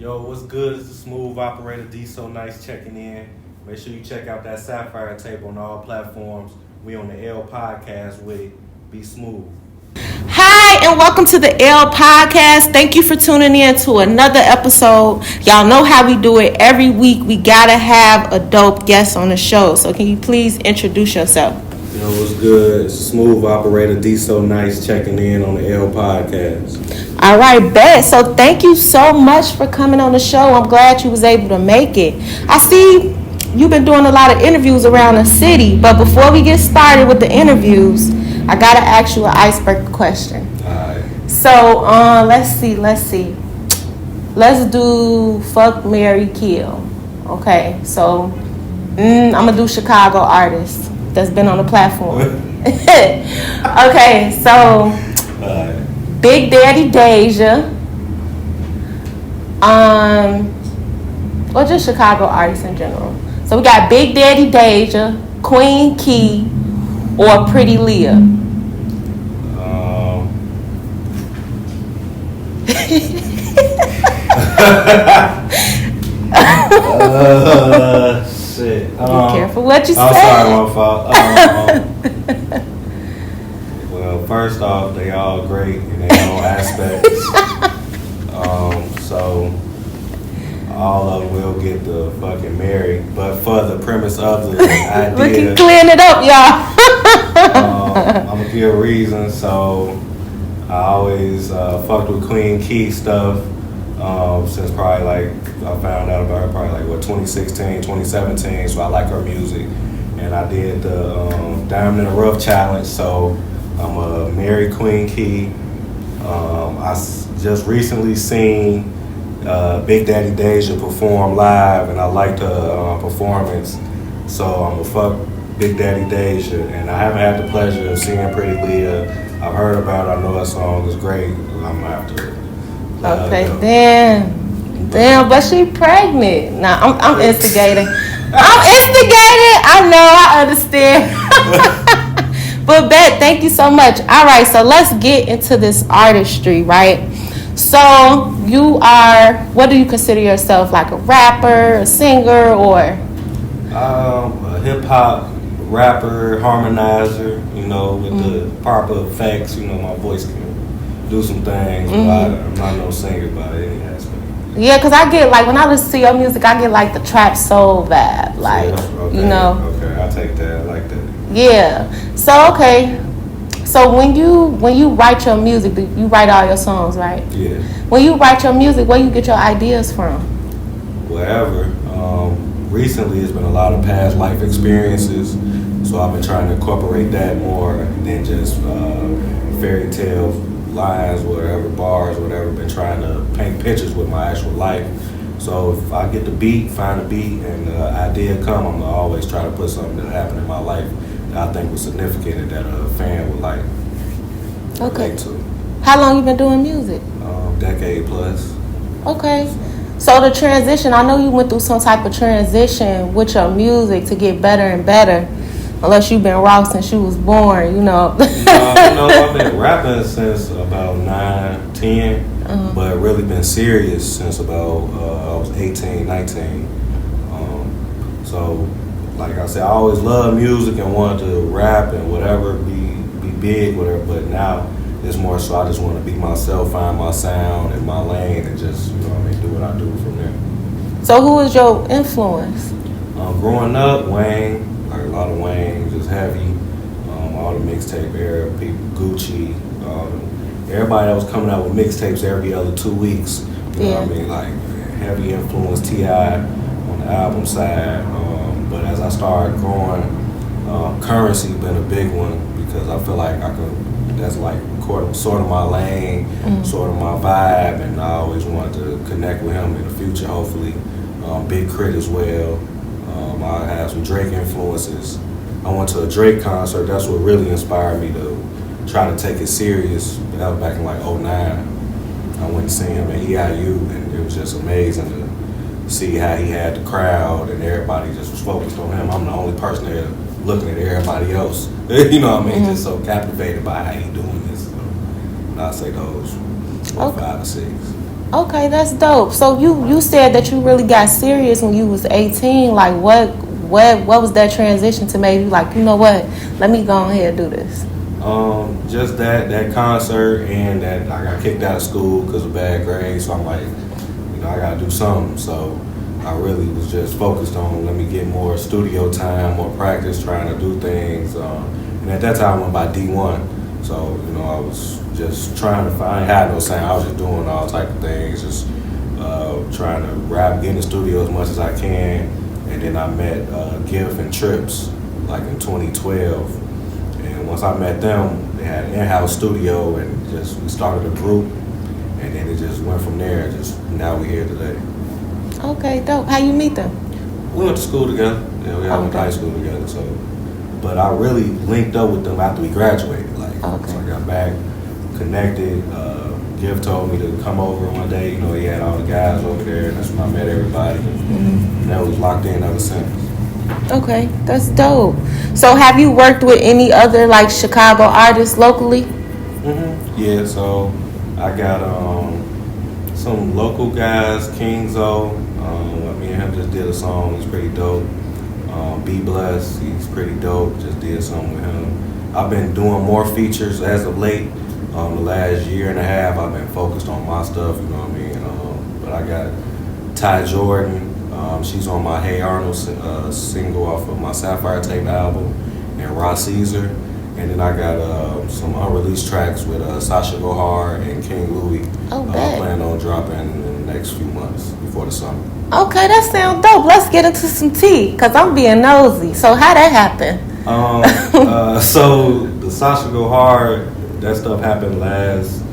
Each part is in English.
Yo, what's good? It's the smooth operator D'So Nyce checking in. Make sure you check out that Sapphire tape on all platforms. We on the L Podcast with Be Smooth. Hi, and welcome to the L Podcast. Thank you for tuning in to another episode. Y'all know how we do it. Every week, we gotta have a dope guest on the show. So can you please introduce yourself? Yo, what's good? It's the smooth operator D'So Nyce checking in on the L Podcast. All right, bet. So thank you so much for coming on the show. I'm glad you was able to make it. I see you've been doing a lot of interviews around the city, but before we get started with the interviews, I gotta ask you an icebreaker question. All right. So, let's see. Let's do fuck, marry, kill. Okay, so I'm gonna do Chicago artists that's been on the platform. Okay, so Big Daddy Deja, or just Chicago artists in general. So we got Big Daddy Deja, Queen Key, or Pretty Leah. Shit. Be careful what you say. I'm sorry, my fault. Well, first off, they all great in their own aspects. So all of them will get the fucking married. But for the premise of the idea, we can clean it up, y'all. I'm gonna give a reason. So I always fucked with Queen Key stuff since probably I found out about her probably 2016, 2017. So I like her music, and I did the Diamond in the Rough challenge. So I'm a married Queen Key. Just recently seen Big Daddy Deja perform live, and I liked her performance. So I'm a fuck Big Daddy Deja, and I haven't had the pleasure of seeing Pretty Leah. I've heard about it. I know that song is great. I'm gonna have to. Okay, damn, but she pregnant. Nah, I'm instigating. I know, I understand. But Bet, thank you so much. All right, so let's get into this artistry, right? So what do you consider yourself, like a rapper, a singer, or? A hip hop rapper, harmonizer, with the proper effects. My voice can do some things, but I'm not no singer by any aspect. Yeah, because I get, when I listen to your music, I get, the trap soul vibe, Okay, Okay, I'll take that. I like that. Yeah. So, okay. So, when you write your music, you write all your songs, right? Yeah. When you write your music, where you get your ideas from? Wherever. Recently, it's been a lot of past life experiences, so I've been trying to incorporate that more than just fairy tale lines, whatever, bars, whatever. Been trying to paint pictures with my actual life. So if I get the beat, find a beat, and the idea come, I'm gonna always try to put something that happened in my life that I think was significant and that a fan would like. Okay. To. How long you been doing music? Decade plus. Okay. So the transition, I know you went through some type of transition with your music to get better and better. Unless you've been raw since you was born, No, I've been rapping since about 9, 10, but really been serious since about I was 18, 19. So, like I said, I always loved music and wanted to rap and whatever, be big, whatever. But now it's more so I just want to be myself, find my sound and my lane, and just do what I do from there. So who was your influence? Growing up, Wayne. A lot of Wayne, just heavy, all the mixtape era, people, Gucci, everybody that was coming out with mixtapes every other 2 weeks. You know what I mean? Heavy influence, T.I. on the album side. But as I started growing, Currency been a big one because I feel like that's sort of my lane, sort of my vibe, and I always wanted to connect with him in the future, hopefully. Big Crit as well. I have some Drake influences. I went to a Drake concert. That's what really inspired me to try to take it serious. That was back in 09. I went to see him at EIU, and it was just amazing to see how he had the crowd and everybody just was focused on him. I'm the only person there looking at everybody else. Just so captivated by how he doing this. So I'd say those 4, 5, or 6. Okay, that's dope. So you said that you really got serious when you was 18. Like what was that transition to make you like, you know what? Let me go ahead and do this. Just that concert and that I got kicked out of school because of bad grades. So I'm like, I gotta do something. So I really was just focused on let me get more studio time, more practice, trying to do things. And at that time I went by D1. So, I was just trying to find, I had no sound. I was just doing all type of things, just trying to rap, get in the studio as much as I can. And then I met Giff and Trips like in 2012. And once I met them, they had an in-house studio and we started a group. And then it just went from there. Now we're here today. Okay, dope. How you meet them? We went to school together. We went to high school together. So, but I really linked up with them after we graduated. So I got back, connected. Giff told me to come over one day. He had all the guys over there, and that's when I met everybody. And that was locked in ever since. Okay, that's dope. So have you worked with any other like Chicago artists locally? Yeah, so I got some local guys, King Zo. Me and him just did a song. It's pretty dope. Be Blessed. He's pretty dope. Just did something with him. I've been doing more features as of late. The last year and a half, I've been focused on my stuff. But I got Ty Jordan. She's on my Hey Arnold single off of my Sapphire Tape album, and Ross Caesar. And then I got some unreleased tracks with Sasha Gohar and King Louie. Planning on dropping in the next few months before the summer. Okay, that sounds dope. Let's get into some tea, because I'm being nosy. So how that happen? So the Sasha Gohar, that stuff happened last,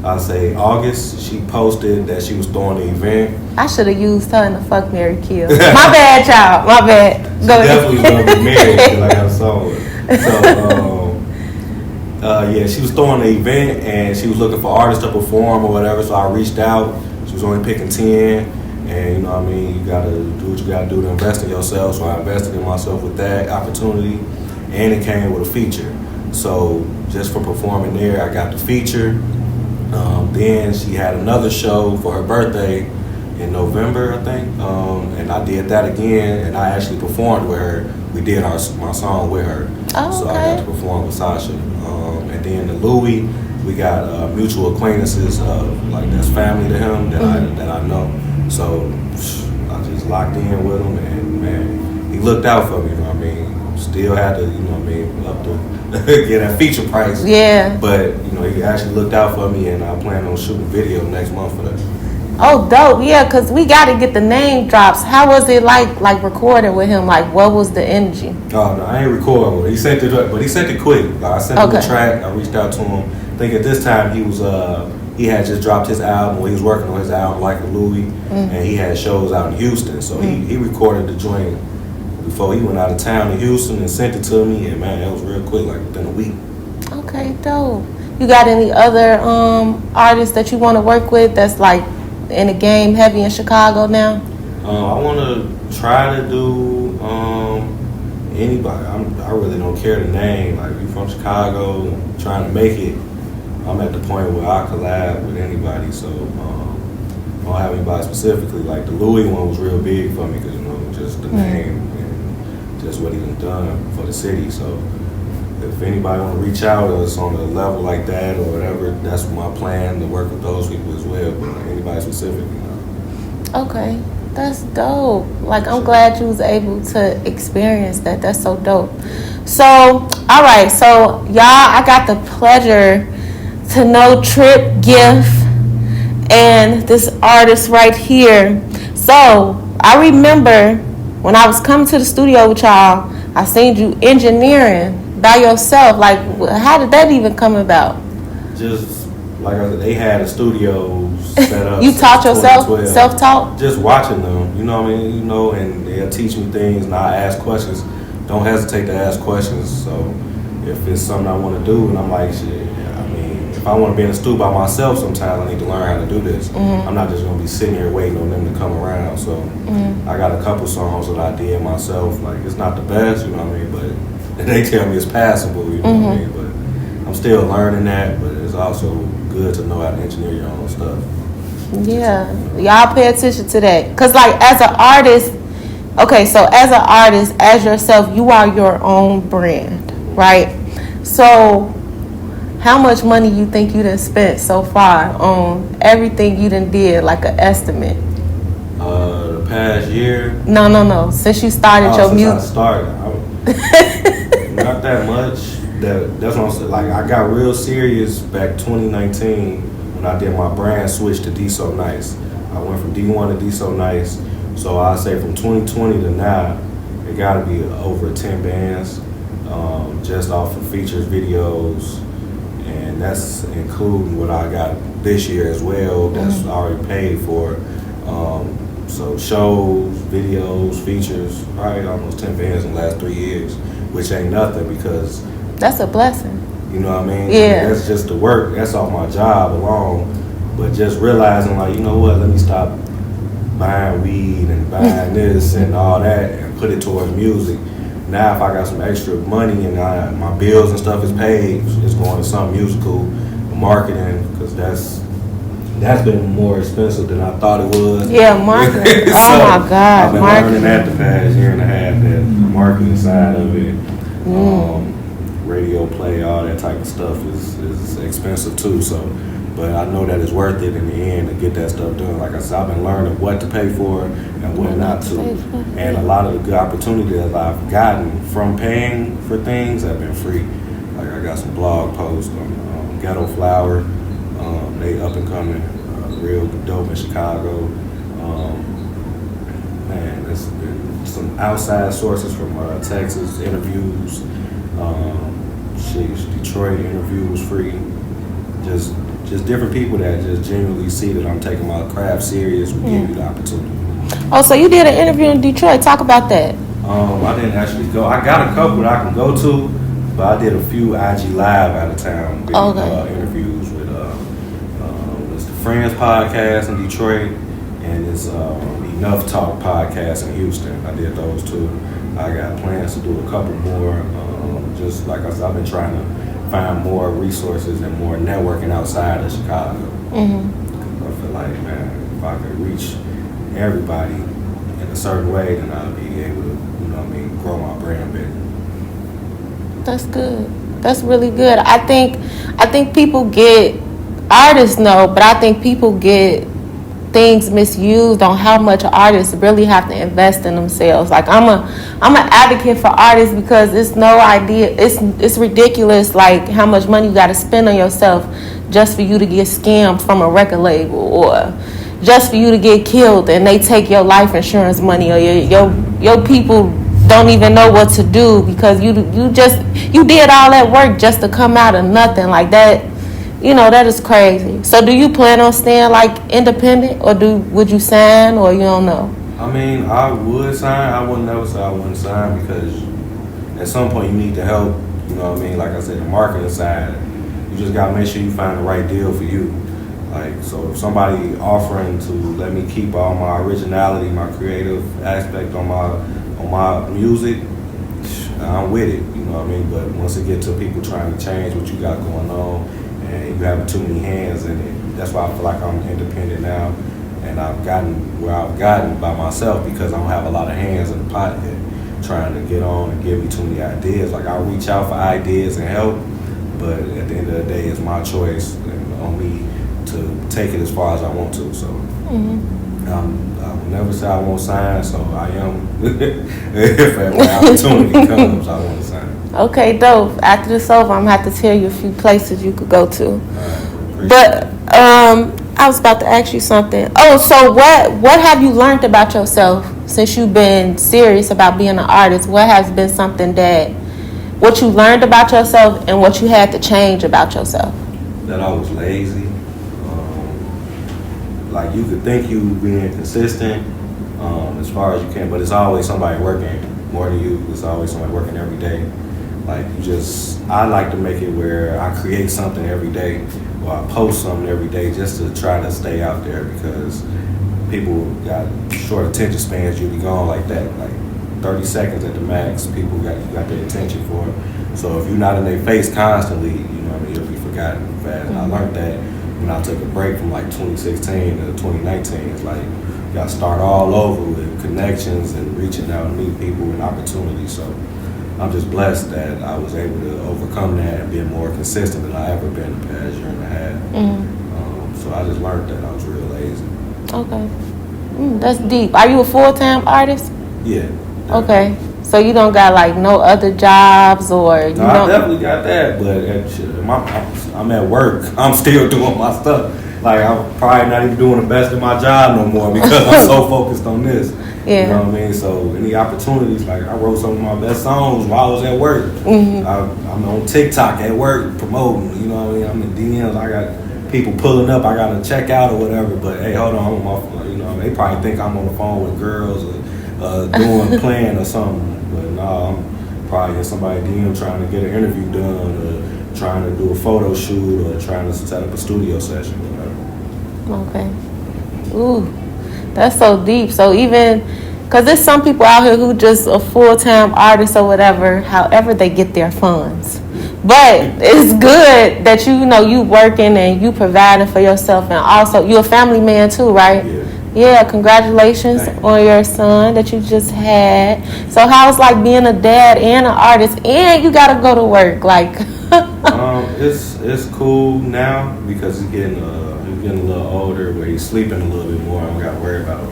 I'd say August. She posted that she was throwing an event. I should have used her in the Fuck, Marry, Kill. My bad, child. My bad. Go ahead. Definitely gonna be married because I got a song with her. So, she was throwing an event and she was looking for artists to perform or whatever. So I reached out. She was only picking 10. And you gotta do what you gotta do to invest in yourself. So I invested in myself with that opportunity. And it came with a feature. So just for performing there, I got the feature. Then she had another show for her birthday in November, I think, and I did that again, and I actually performed with her. We did my song with her, so I got to perform with Sasha. And then the Louie, we got mutual acquaintances, that's family to him that I know. So I just locked in with him, and man, he looked out for me. Still had to, up to get that feature price. Yeah. But he actually looked out for me, and I plan on shooting a video next month for that. Oh, dope. Yeah, because we got to get the name drops. How was it like recording with him? Like, what was the energy? Oh, no, I ain't recording with him. He sent it quick. I sent him the track. I reached out to him. I think at this time he had just dropped his album. He was working on his album, like a Louie, and he had shows out in Houston. So he recorded the joint before he went out of town in Houston and sent it to me. And man, that was real quick, like within a week. Okay, dope. You got any other artists that you want to work with that's like in the game heavy in Chicago now? I want to try to do anybody. I really don't care the name. Like, you from Chicago, trying to make it. I'm at the point where I collab with anybody. So I don't have anybody specifically. Like the Louis one was real big for me because just the name and just what he done for the city. So if anybody want to reach out to us on a level like that or whatever, that's my plan, to work with those people as well. But anybody specific, Okay, that's dope. Like, I'm glad you was able to experience that. That's so dope. So, all right. So, y'all, I got the pleasure to know Trip, Giff, and this artist right here. So, I remember when I was coming to the studio with y'all, I seen you engineering by yourself. Like, how did that even come about? Just like I said, they had a studio set up. You taught yourself, self-taught? Just watching them, you know what I mean? And they'll teach me things, and I ask questions. Don't hesitate to ask questions. So if it's something I want to do, and I'm like, shit, if I want to be in the studio by myself, sometimes I need to learn how to do this. I'm not just going to be sitting here waiting on them to come around. So I got a couple songs that I did myself. Like, it's not the best, you know what I mean? But they tell me it's passable, you know what I mean? But I'm still learning that, but it's also good to know how to engineer your own stuff. Yeah, y'all pay attention to that. Cause like as an artist, okay, so as an artist, as yourself, you are your own brand, right? So how much money you think you done spent so far on everything you done did, like an estimate? The past year. No. Since you started your Since music. I started, not that much. That's what I'm saying. Like I got real serious back 2019 when I did my brand switch to D'So Nyce. I went from D1 to D'So Nyce. So I say from 2020 to now, it got to be over 10 bands, just off of features, videos, and that's including what I got this year as well. That's already paid for. So shows, videos, features, probably almost 10 bands in the last 3 years, which ain't nothing because that's a blessing. You know what I mean? Yeah. That's just the work. That's off my job alone. But just realizing, like, you know what? Let me stop buying weed and buying this and all that and put it towards music. Now, if I got some extra money and my bills and stuff is paid, it's going to some musical marketing because that's been more expensive than I thought it was. Yeah, marketing. So, oh my God, I've been learning that the past year and a half, that the marketing side of it, radio play, all that type of stuff is expensive too. So, but I know that it's worth it in the end to get that stuff done. Like I said, I've been learning what to pay for and what not to. And a lot of the good opportunities I've gotten from paying for things have been free. Like I got some blog posts on Ghetto Flower. They up and coming, real dope in Chicago. Man, there's been some outside sources from Texas, interviews. Detroit interview was free. Just different people that just genuinely see that I'm taking my craft serious will give you the opportunity. Oh, so you did an interview in Detroit. Talk about that. I didn't actually go. I got a couple that I can go to, but I did a few IG Live out of town interviews with it's the Friends podcast in Detroit and it's Enough Talk podcast in Houston. I did those two. I got plans to do a couple more. Just like I said, I've been trying to find more resources and more networking outside of Chicago. I feel like, man, if I could reach everybody in a certain way, then I'll be able to, grow my brand better. That's good. That's really good. I think people get, artists know, but I think people get things misused on how much artists really have to invest in themselves. Like I'm an advocate for artists because it's no idea, it's ridiculous like how much money you got to spend on yourself just for you to get scammed from a record label or just for you to get killed and they take your life insurance money or your people don't even know what to do because you did all that work just to come out of nothing like that. That is crazy. So do you plan on staying like independent or would you sign or you don't know? I would sign. I wouldn't never say I wouldn't sign because at some point you need the help. Like I said, the marketing side, you just gotta make sure you find the right deal for you. Like, so if somebody offering to let me keep all my originality, my creative aspect on my music, I'm with it. But once it gets to people trying to change what you got going on, and you having too many hands in it. That's why I feel like I'm independent now, and I've gotten where I've gotten by myself because I don't have a lot of hands in the pot yet, trying to get on and give me too many ideas. Like I'll reach out for ideas and help, but at the end of the day, it's my choice and on me to take it as far as I want to. So I will never say I won't sign. So I am. If an opportunity comes, I want to sign. Okay, dope. After this over, I'm gonna have to tell you a few places you could go to. But I was about to ask you something. Oh, so what have you learned about yourself since you've been serious about being an artist? What has been something what you learned about yourself and what you had to change about yourself? That I was lazy. Like you could think you being consistent as far as you can, but it's always somebody working more than you. It's always somebody working every day. Like I like to make it where I create something every day or I post something every day just to try to stay out there because people got short attention spans. You be gone like that, like 30 seconds at the max. People got their attention for it. So if you're not in their face constantly, you'll be forgotten fast. And I learned that when I took a break from like 2016 to 2019, it's like you got to start all over with connections and reaching out and meet people and opportunities. So I'm just blessed that I was able to overcome that and be more consistent than I ever been the past year and a half. So I just learned that I was real lazy. Okay. That's deep. Are you a full-time artist? Yeah. Okay. So you don't got like no other jobs or you No, don't? I definitely got that, but I'm at work. I'm still doing my stuff. Like I'm probably not even doing the best of my job no more because I'm so focused on this. Yeah. You know what I mean? So any opportunities, like I wrote some of my best songs while I was at work. I'm on TikTok at work promoting. You know what I mean? I'm in DMs. I got people pulling up. I got to check out or whatever. But hey, hold on, I'm on my phone. You know, they probably think I'm on the phone with girls or playing or something. But no, I'm probably in somebody DM trying to get an interview done or trying to do a photo shoot or trying to set up a studio session or whatever. Okay. Ooh, that's so deep. So even, because there's some people out here who just a full-time artist or whatever, however they get their funds. But it's good that you know you working and you providing for yourself, and also you're a family man too, right? Yeah, congratulations on your son that you just had. So how's like being a dad and an artist and you gotta go to work? Like it's cool now because he's getting a little older where he's sleeping a little bit more. I don't gotta worry about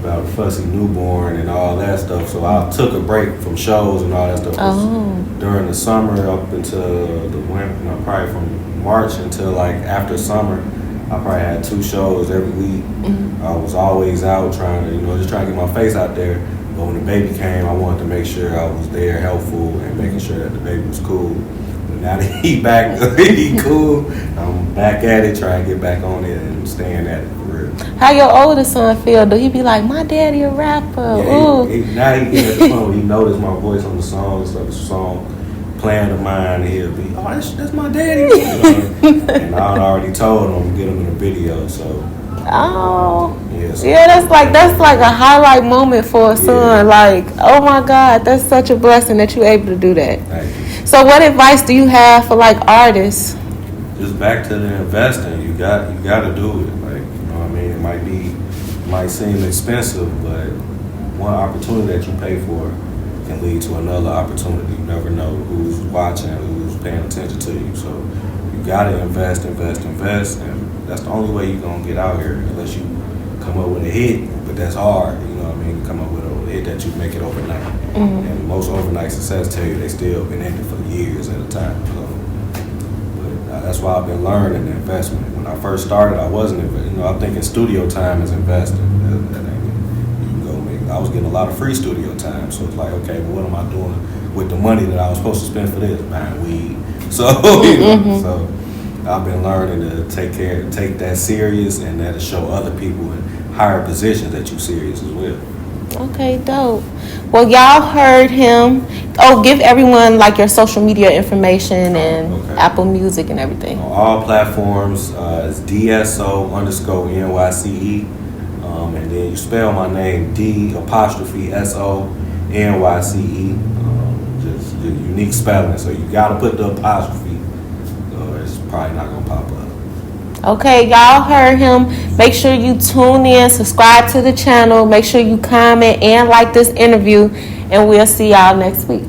a fussy newborn and all that stuff. So I took a break from shows and all that stuff during the summer up until the winter, probably from March until like after summer. I probably had 2 shows every week. I was always out trying to, just trying to get my face out there. But when the baby came, I wanted to make sure I was there, helpful, and making sure that the baby was cool. But now that he cool, I'm back at it, trying to get back on it and staying at it for real. How your oldest son feel? Do he be like, my daddy a rapper? Yeah, now he get at the phone. He noticed my voice on the song, so the song playing of mine, he'll be, oh, that's my daddy. And I already told him to get him in a video, so. That's like a highlight moment for a son. Like, oh my God, that's such a blessing that you're able to do that. Thank you. So what advice do you have for like artists? Just back to the investing. You got to do it. Like, you know what I mean? It might seem expensive, but one opportunity that you pay for can lead to another opportunity. You never know who's watching, who's paying attention to you. So you gotta invest, and that's the only way you're gonna get out here, unless you come up with a hit. But that's hard, you know what I mean? Come up with a hit that you make it overnight. And most overnight success tell you they still been in it for years at a time. So, but that's why I've been learning the investment. When I first started, I wasn't, I'm thinking studio time is investing. I was getting a lot of free studio time, so it's like, okay, well, what am I doing with the money that I was supposed to spend for this? Buying weed. So, so I've been learning to take that serious, and that to show other people in higher positions that you serious as well. Okay, dope. Well, y'all heard him. Oh, give everyone like your social media information and Apple Music and everything. On all platforms, it's DSO_NYCE. And then you spell my name D''SONYCE. Just the unique spelling. So you gotta put the apostrophe, or it's probably not gonna pop up. Okay, y'all heard him. Make sure you tune in, subscribe to the channel, make sure you comment and like this interview, and we'll see y'all next week.